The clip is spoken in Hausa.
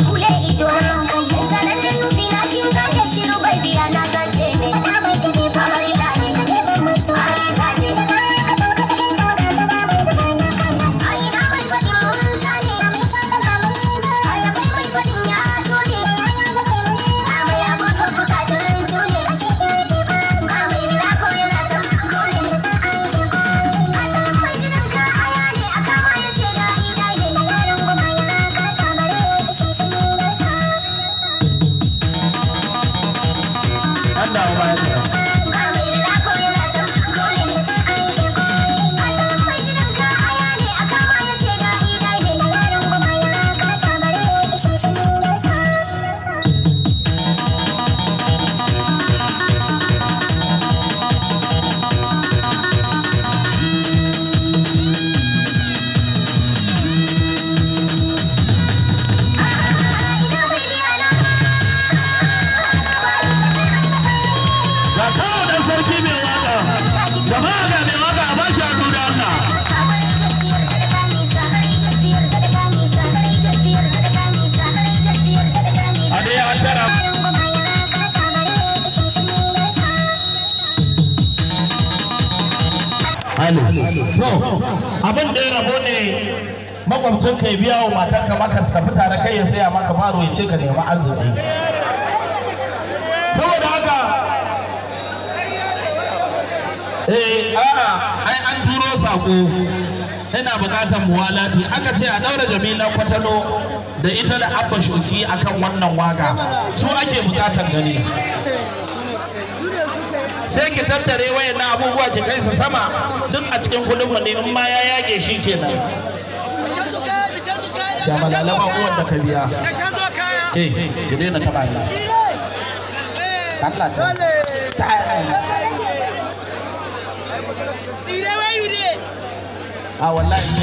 kule ido na sanar da nufi na kin gane shiru bai biya na zance ne amarya ne ariza ne ai na mai faɗin mun sani ai kai mai faɗin ya tone sama ya mutu bukatun tone ba mai bila ko yana son kone asalin mai jinin ka aya ne a kama ya ce da idai ne abin da ya rabo ne makwabcin ka biya wa matar ka maka su tafi tare kai ya saya maka faro ya ce ka nemi arziki saboda haka ai an turo sako ina bukatar muwalati aka ce a daura Jamila Kwatano da ita da Abba Shoki akan wannan waka su ake bukatar gani sai ki tattare wayannan abubuwa ki kai su sama duk a cikin kudin mu ne in ma ya yage shi kenan ya malalama uwar da ka biya ki daina taba ni Allah ta a wallahi